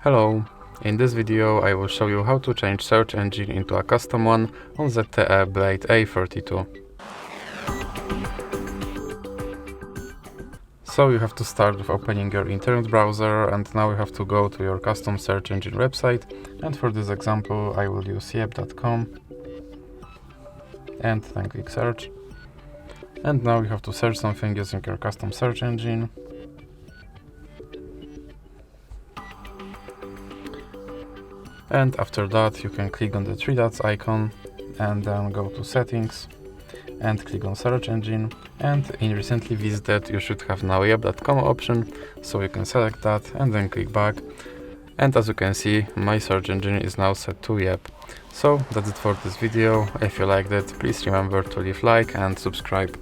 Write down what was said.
Hello, in this video I will show you how to change search engine into a custom one on ZTE Blade A32. So you have to start with opening your internet browser, and now you have to go to your custom search engine website, and for this example I will use yep.com and then click search. And now you have to search something using your custom search engine. And after that you can click on the three dots icon and then go to settings and click on search engine, and in recently visited you should have now yep.com option, so you can select that and then click back. And as you can see, my search engine is now set to Yep. So that's it for this video. If you liked it, please remember to leave like and subscribe.